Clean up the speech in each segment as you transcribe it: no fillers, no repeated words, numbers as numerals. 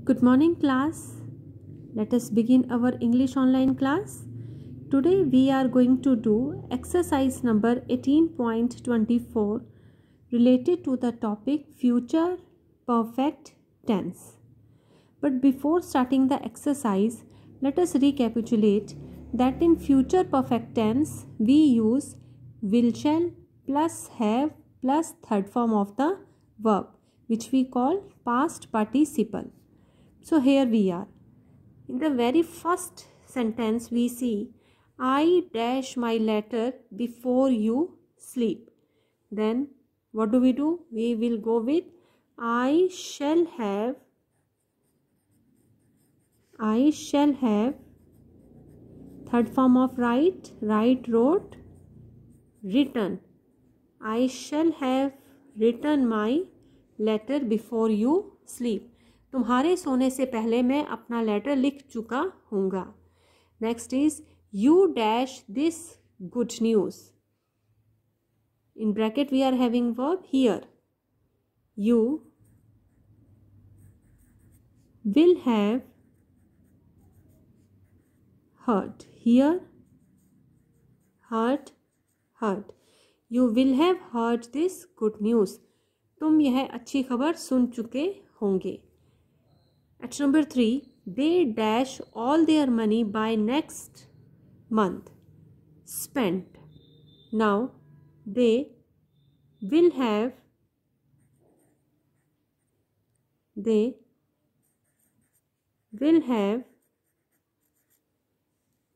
Good morning, class. Let us begin our English online class. Today we are going to do exercise number 18.24 related to the topic future perfect tense. But before starting the exercise, let us recapitulate that in future perfect tense we use will shall plus have plus third form of the verb, which we call past participle. So here we are. In the very first sentence we see I dash my letter before you sleep. Then what do? We will go with I shall have third form of write wrote, written. I shall have written my letter before you sleep. तुम्हारे सोने से पहले मैं अपना letter लिख चुका हूँगा. Next is you dash this good news. In bracket we are having verb here. You will have heard. Here heard. You will have heard this good news. तुम यह अच्छी खबर सुन चुके होंगे. At number 3, they dash all their money by next month. Spent. Now they will have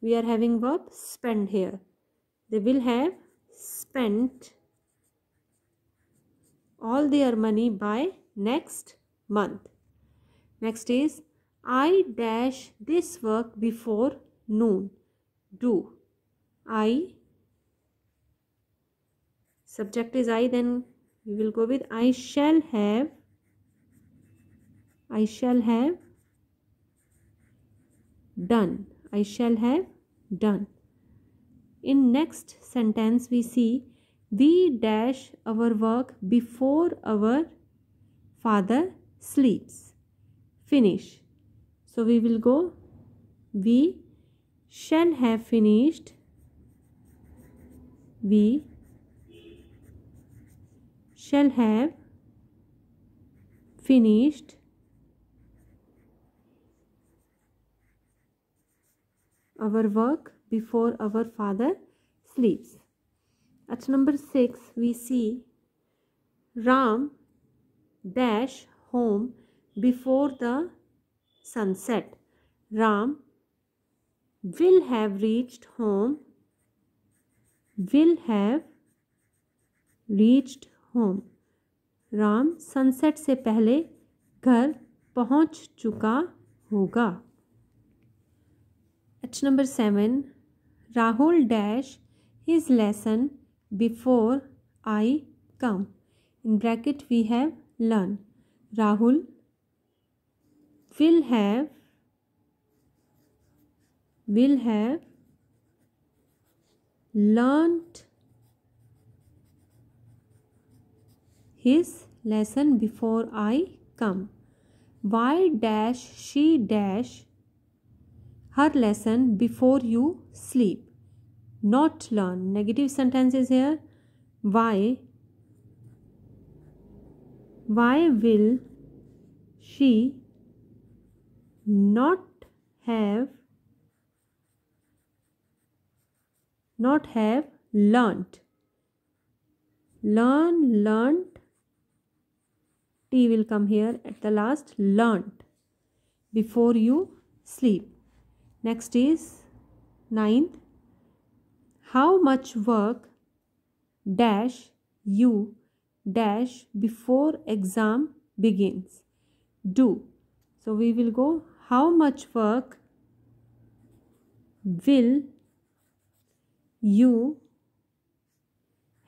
we are having verb spend here. They will have spent all their money by next month. Next is I dash this work before noon. Do. I. Subject is I, then we will go with I shall have done. I shall have done. In next sentence we see we dash our work before our father sleeps. Finish. So we will go we shall have finished our work before our father sleeps. At number 6 we see Ram dash home before the sunset. Ram will have reached home. Ram sunset से पहले घर पहुंच चुका होगा. At number 7, Rahul dash his lesson before I come. In bracket we have learn. Rahul will have learnt his lesson before I come. Why dash she dash her lesson before you sleep? Not learn. Negative sentences here. Why will she not have learnt? Learnt. T will come here at the last. Learnt before you sleep. Next is 9th. How much work dash you dash before exam begins? Do. So we will go how much work will you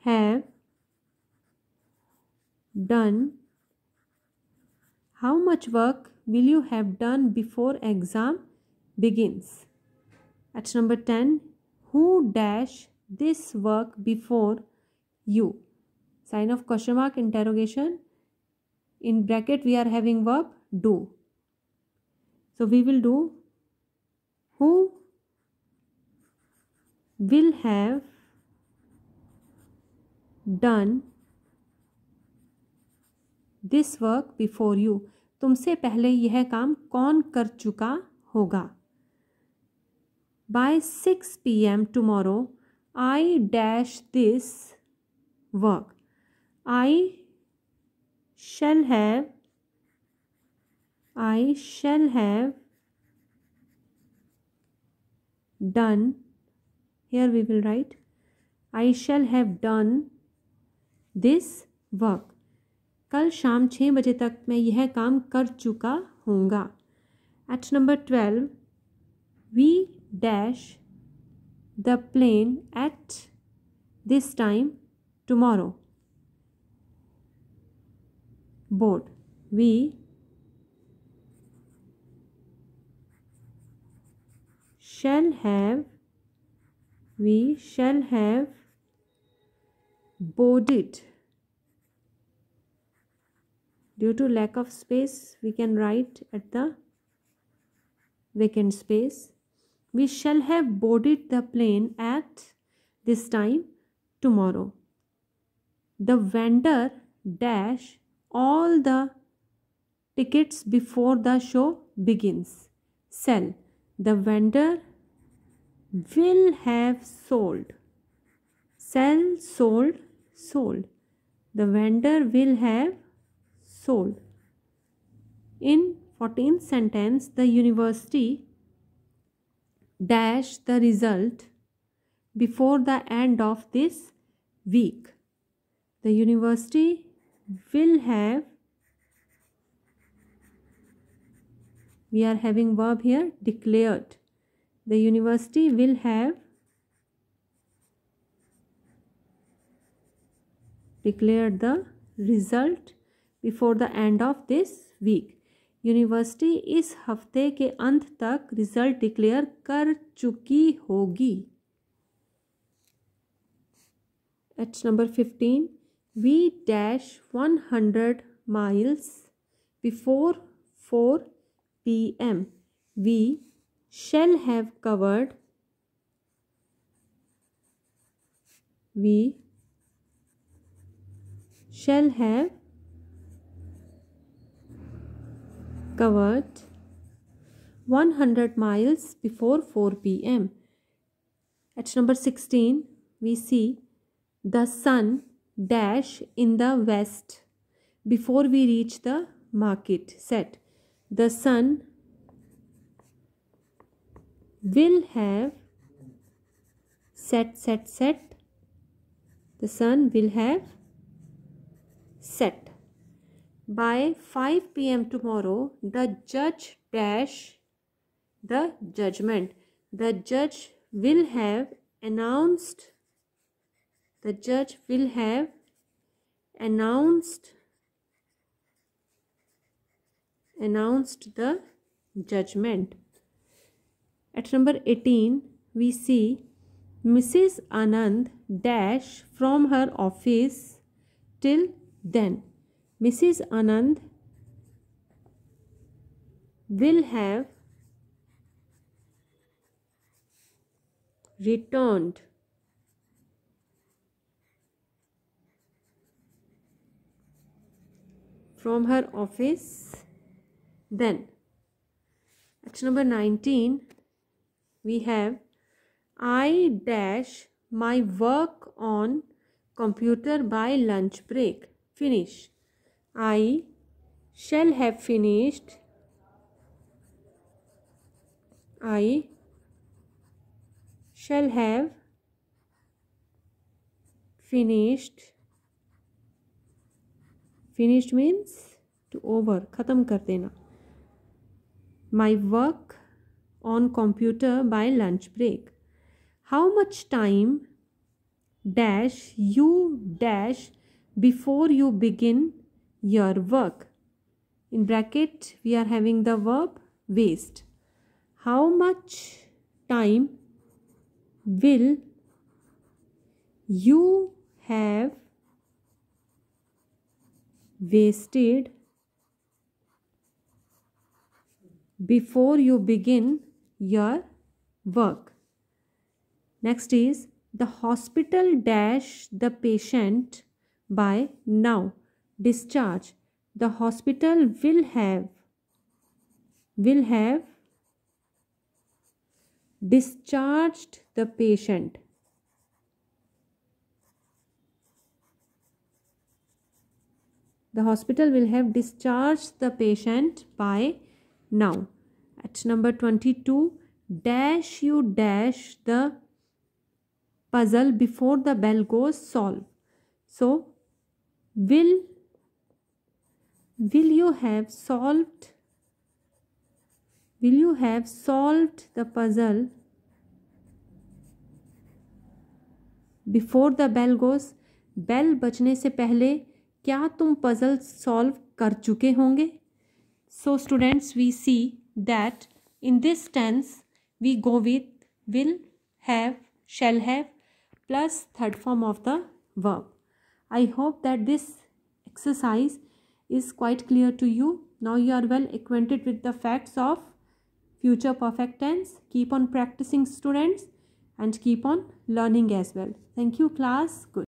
have done? How much work will you have done before exam begins? At number 10, who dash this work before you? Sign of question mark interrogation. In bracket we are having verb do. So we will do who will have done this work before you. तुमसे पहले यह काम कौन कर चुका होगा. By 6 p.m. tomorrow, I dash this work. I shall have done. Here we will write I shall have done this work. कल शाम 6 बजे तक मैं यह काम कर चुका हूँगा. At number 12, we dash the plane at this time tomorrow. Board. We shall have boarded. Due to lack of space, we can write at the vacant space. We shall have boarded the plane at this time tomorrow. The vendor dash all the tickets before the show begins. Sell. The vendor will have sold. Sell, sold, sold. The vendor will have sold. In 14th sentence, the university dash the result before the end of this week. The university will have, we are having verb here, declared. The university will have declared the result before the end of this week. University इस हफ्ते के अंत तक result declare कर चुकी होगी. At number 15, we dash 100 miles before 4 p.m. We shall have covered. We shall have covered 100 miles before 4 p.m. At number 16, we see the sun dash in the west before we reach the market. Set. The sun will have set. The sun will have set. By 5 p.m. tomorrow, the judge dash the judgment. The judge will have announced. The judge will have announced the judgment. At number 18, we see Mrs. Anand dash from her office till then. Mrs. Anand will have returned from her office then. At number 19, we have I dash my work on computer by lunch break. Finish. I shall have finished. I shall have finished. Finished means to over, ख़त्म कर देना. My work on computer by lunch break. How much time dash you dash before you begin your work? In bracket we are having the verb waste. How much time will you have wasted before you begin your work. Next is the hospital dash the patient by now. Discharge. The hospital will have discharged the patient. The hospital will have discharged the patient by now. At number 22, dash you dash the puzzle before the bell goes solve. So, will you have solved the puzzle before the bell goes? Bell बजने से पहले क्या तुम puzzle solve कर चुके होंगे? So students, we see that in this tense we go with will, have, shall have plus third form of the verb. I hope that this exercise is quite clear to you. Now you are well acquainted with the facts of future perfect tense. Keep on practicing, students, and keep on learning as well. Thank you, class. Good.